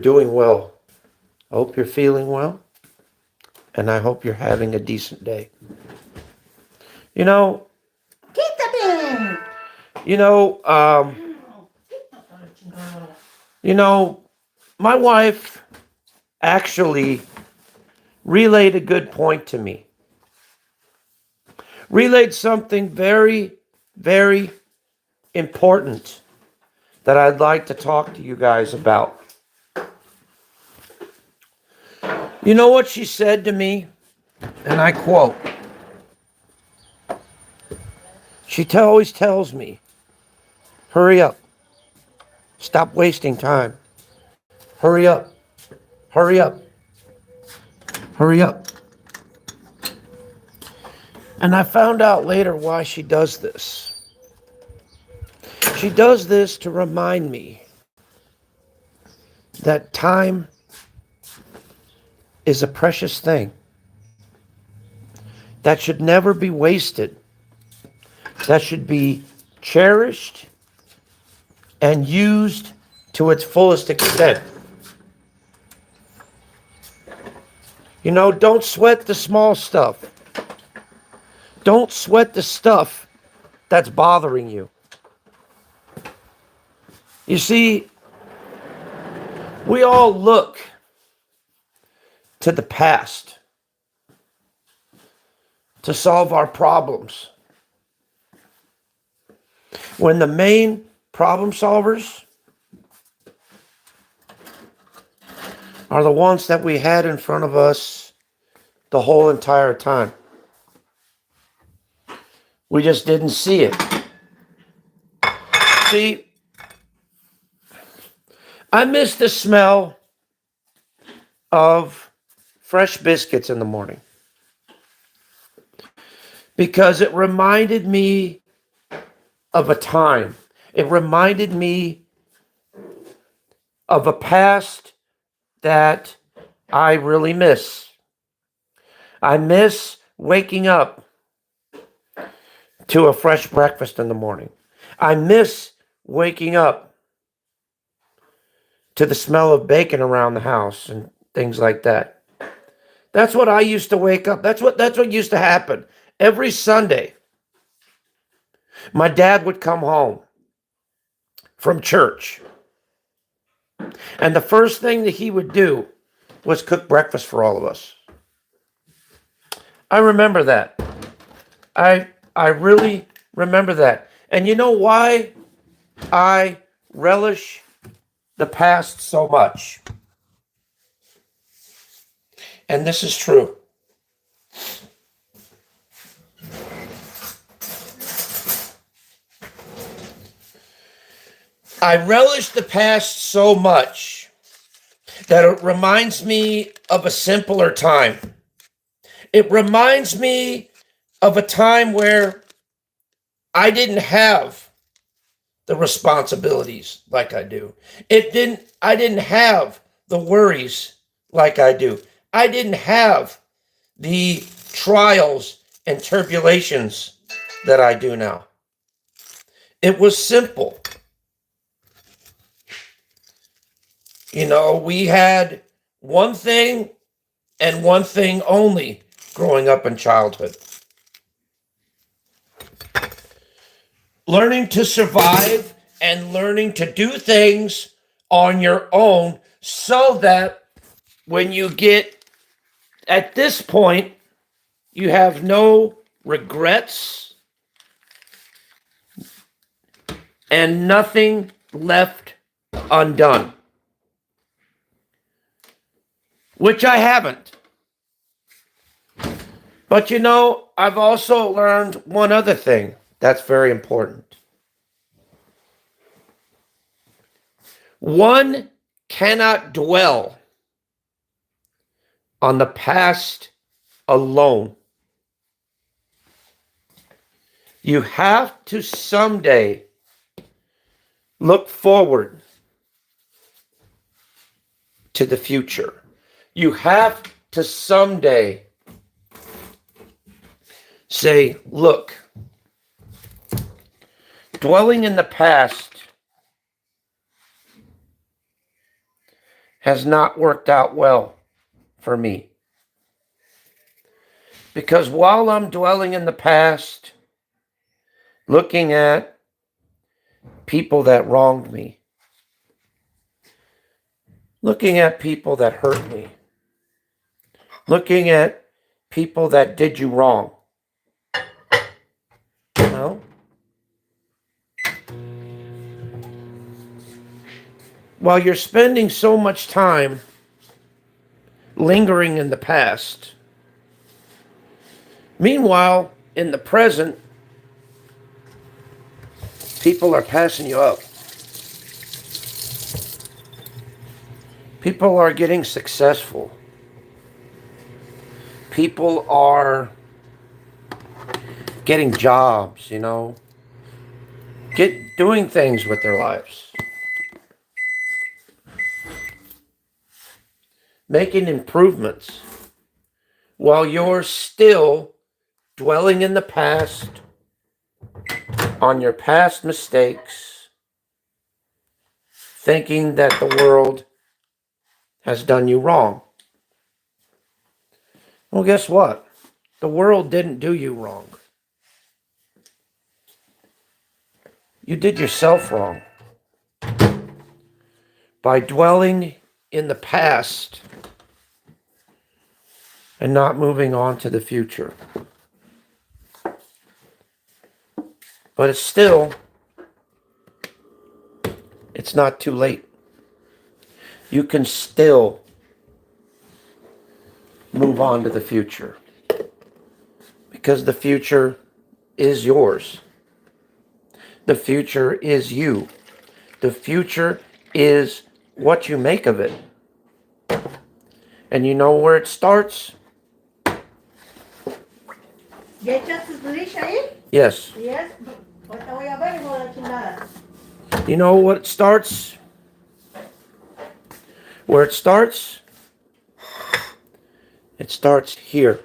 doing well. I hope you're feeling well, and I hope you're having a decent day. You know, you know, um, you know, my wife actually relayed a good point to me. Relayed something very, very important that I'd like to talk to you guys about. You know what she said to me? And I quote, always tells me, hurry up, stop wasting time. Hurry up, hurry up, hurry up. And I found out later why she does this. She does this to remind me that time is a precious thing that should never be wasted, that should be cherished and used to its fullest extent. Don't sweat the small stuff. Don't sweat the stuff that's bothering you. You see, we all look to the past to solve our problems. When the main problem solvers are the ones that we had in front of us the whole entire time. We just didn't see it. See, I miss the smell of fresh biscuits in the morning because it reminded me of a time. It reminded me of a past that I really miss. I miss waking up to a fresh breakfast in the morning. I miss waking up to the smell of bacon around the house and things like that. That's what I used to wake up. That's what used to happen. Every Sunday, my dad would come home from church. And the first thing that he would do was cook breakfast for all of us. I remember that. I really remember that. And you know why I relish the past so much? And this is true. I relish the past so much that it reminds me of a simpler time. It reminds me of a time where I didn't have the responsibilities like I do. I didn't have the worries like I do. I didn't have the trials and tribulations that I do now. It was simple. We had one thing and one thing only growing up in childhood. Learning to survive and learning to do things on your own so that when you get at this point, you have no regrets and nothing left undone. Which I haven't. But I've also learned one other thing that's very important. One cannot dwell on the past alone. You have to someday look forward to the future. You have to someday say, look, dwelling in the past has not worked out well for me. Because while I'm dwelling in the past, looking at people that wronged me, looking at people that hurt me, looking at people that did you wrong, well, while you're spending so much time lingering in the past, meanwhile, in the present, people are passing you up. People are getting successful. People are getting jobs, doing things with their lives, making improvements, while you're still dwelling in the past, on your past mistakes, thinking that the world has done you wrong. Well, guess what? The world didn't do you wrong. You did yourself wrong by dwelling in the past and not moving on to the future. But it's not too late. You can still move on to the future, because the future is yours. The future is you. The future is what you make of it. And you know where it starts? Yes. Yes. You know what it starts? Where it starts? It starts here,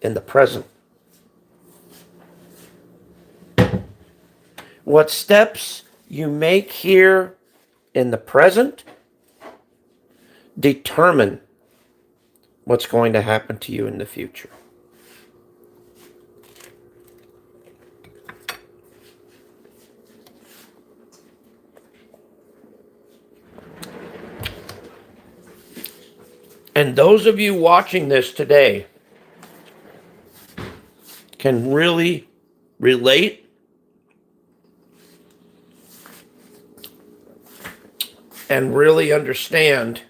in the present. What steps you make here in the present determine what's going to happen to you in the future. And those of you watching this today can really relate and really understand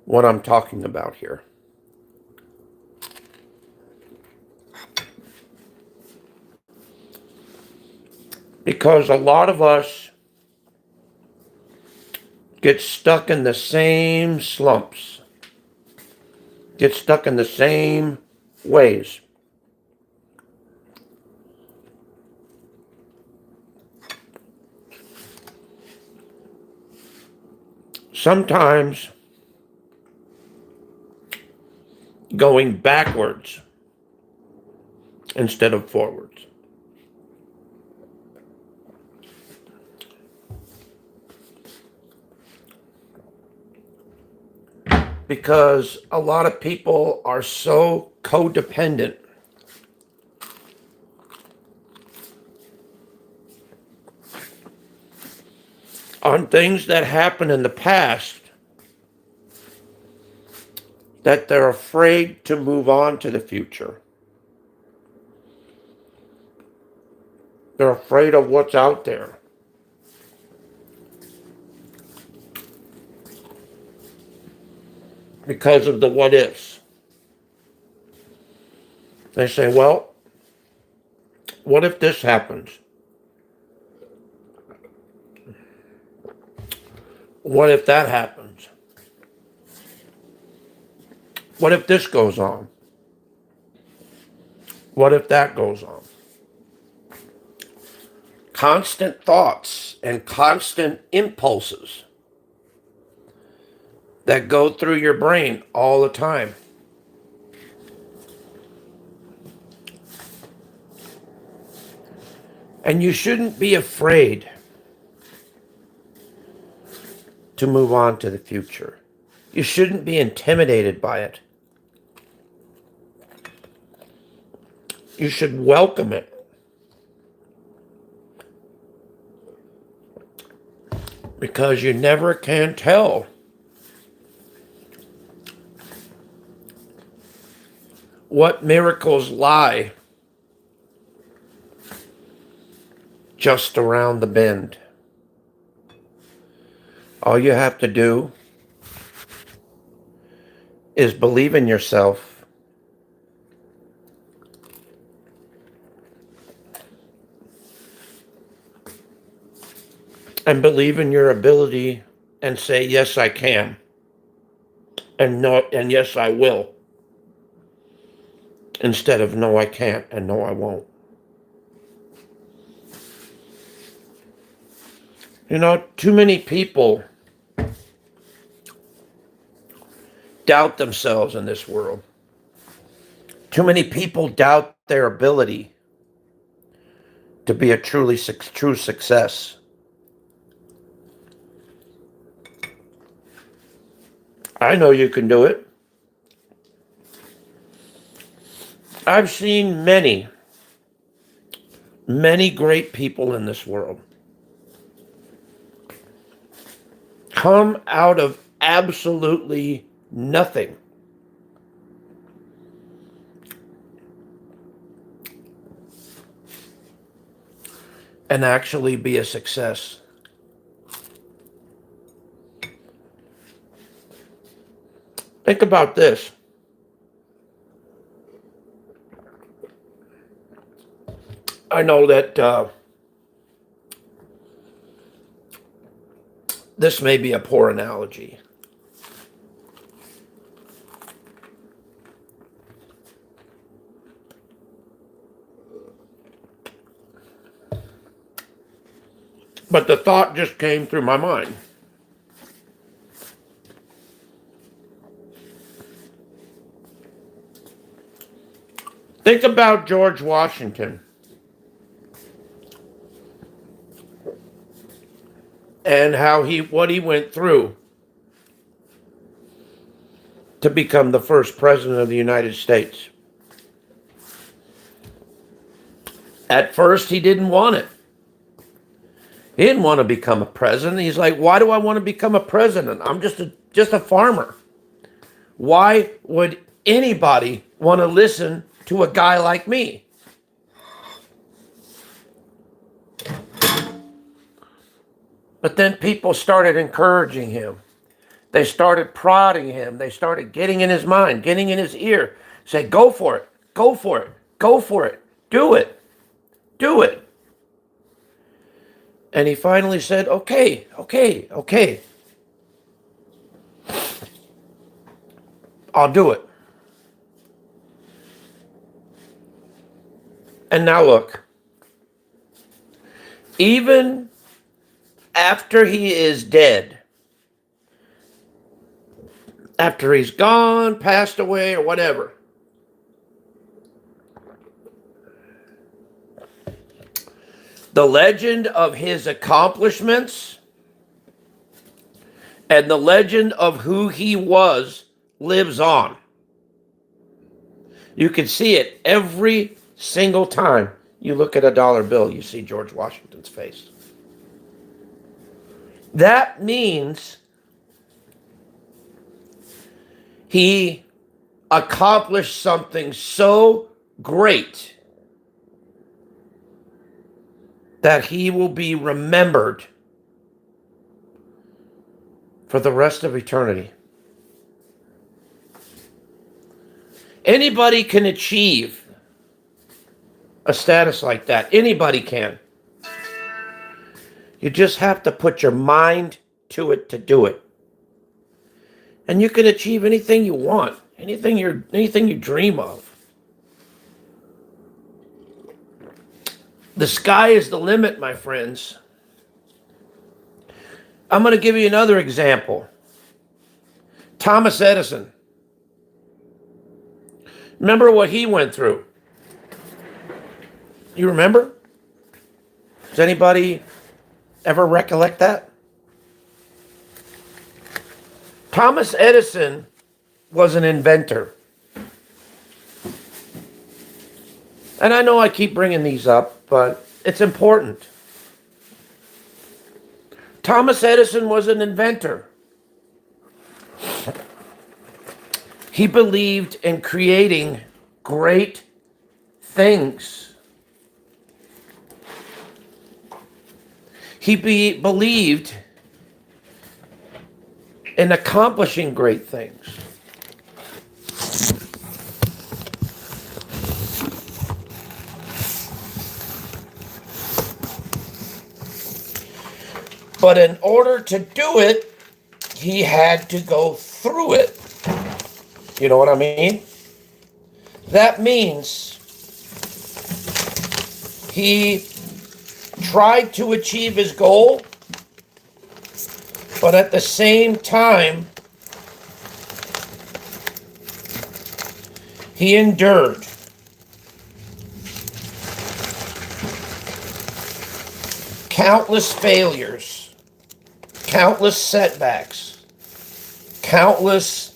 what I'm talking about here. Because a lot of us get stuck in the same slumps, get stuck in the same ways. Sometimes going backwards instead of forwards. Because a lot of people are so codependent on things that happened in the past that they're afraid to move on to the future. They're afraid of what's out there. Because of the what ifs. They say, well, what if this happens? What if that happens? What if this goes on? What if that goes on? Constant thoughts and constant impulses that go through your brain all the time. And you shouldn't be afraid to move on to the future. You shouldn't be intimidated by it. You should welcome it. Because you never can tell what miracles lie just around the bend. All you have to do is believe in yourself and believe in your ability and say, yes, I can. And no, and yes, I will. Instead of no, I can't and no, I won't. You know, too many people doubt themselves in this world. Too many people doubt their ability to be a true success. I know you can do it. I've seen many great people in this world come out of absolutely nothing and actually be a success. Think about this. I know that this may be a poor analogy. But the thought just came through my mind. Think about George Washington and what he went through to become the first president of the United States. At first, he didn't want it. He didn't want to become a president. He's like, why do I want to become a president? I'm just a farmer. Why would anybody want to listen to a guy like me? But then people started encouraging him. They started prodding him. They started getting in his mind, getting in his ear. Say, go for it, go for it, go for it, do it, do it. And he finally said, okay. I'll do it. And now look, even after he is dead, after he's gone, passed away, or whatever, the legend of his accomplishments and the legend of who he was lives on. You can see it every single time you look at a dollar bill, you see George Washington's face. That means he accomplished something so great that he will be remembered for the rest of eternity. Anybody can achieve a status like that. Anybody can. You just have to put your mind to it to do it. And you can achieve anything you want, anything you dream of. The sky is the limit, my friends. I'm going to give you another example. Thomas Edison. Remember what he went through? You remember? Does anybody ever recollect that? Thomas Edison was an inventor. And I know I keep bringing these up, but it's important. Thomas Edison was an inventor. He believed in creating great things. He believed in accomplishing great things. But in order to do it, he had to go through it. You know what I mean? That means he tried to achieve his goal, but at the same time, he endured. Countless failures, countless setbacks, countless,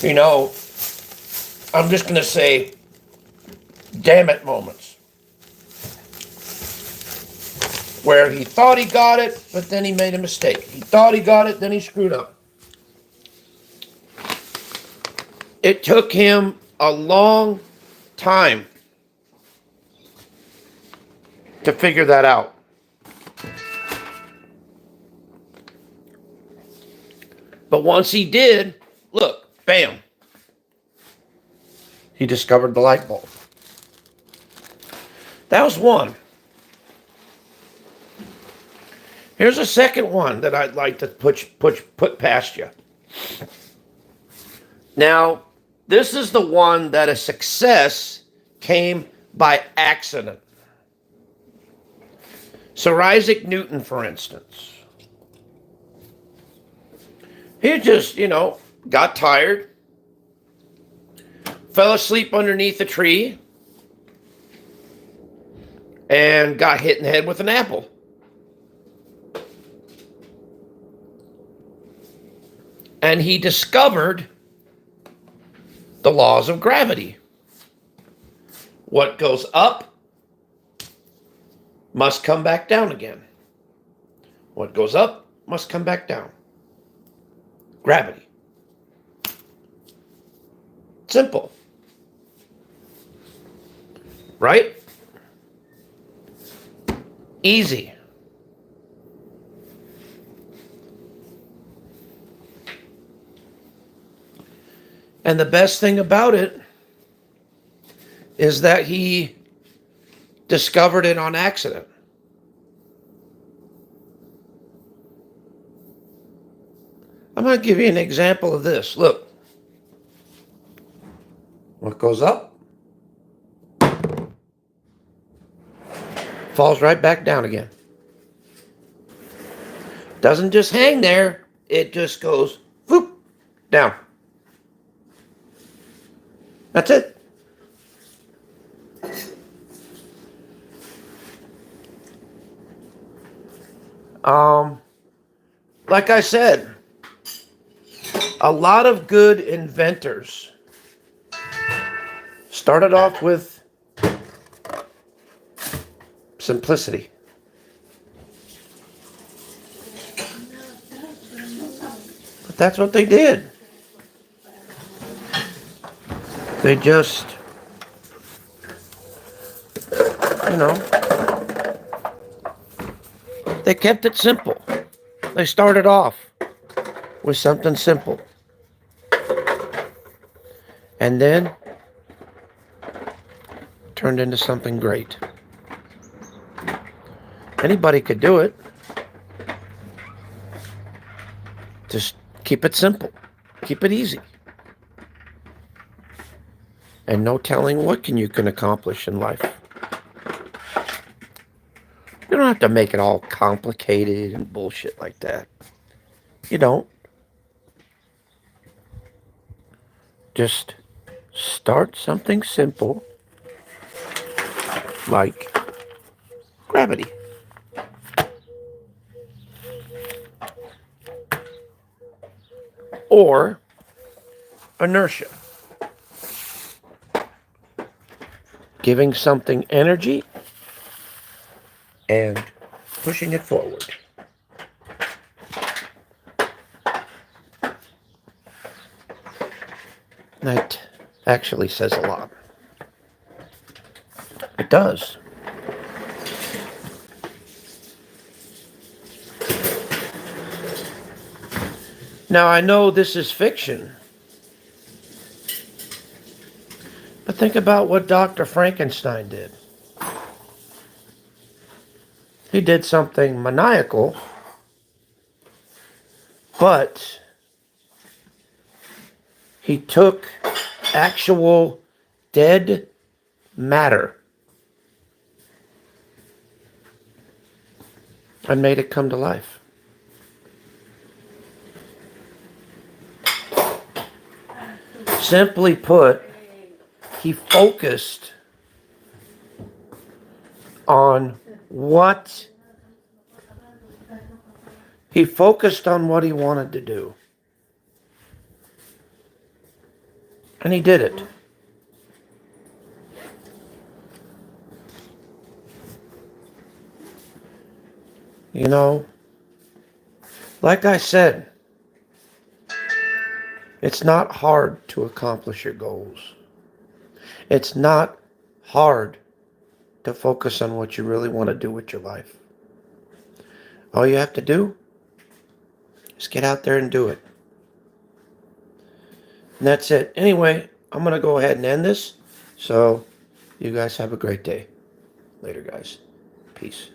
I'm just going to say, damn it moments. Where he thought he got it, but then he made a mistake. He thought he got it, then he screwed up. It took him a long time to figure that out. But once he did, look, bam, he discovered the light bulb. That was one. Here's a second one that I'd like to put past you. Now, this is the one that a success came by accident. Sir Isaac Newton, for instance. He just, got tired, fell asleep underneath a tree, and got hit in the head with an apple. And he discovered the laws of gravity. What goes up must come back down again. What goes up must come back down. Gravity. Simple. Right? Easy. And the best thing about it is that he discovered it on accident. I'm going to give you an example of this. Look. What goes up falls right back down again. Doesn't just hang there. It just goes whoop, down. That's it. Like I said, a lot of good inventors started off with simplicity. But that's what they did. They just, they kept it simple. They started off with something simple. And then turned into something great. Anybody could do it. Just keep it simple. Keep it easy. And no telling what you can accomplish in life. You don't have to make it all complicated and bullshit like that. You don't. Just start something simple like gravity. or inertia. Giving something energy and pushing it forward. That actually says a lot. It does. Now, I know this is fiction, but think about what Dr. Frankenstein did. He did something maniacal, but he took actual dead matter and made it come to life. Simply put, he focused on what he wanted to do. And he did it. You know, like I said, it's not hard to accomplish your goals. It's not hard to focus on what you really want to do with your life. All you have to do is get out there and do it. And that's it. Anyway, I'm going to go ahead and end this. So you guys have a great day. Later, guys. Peace.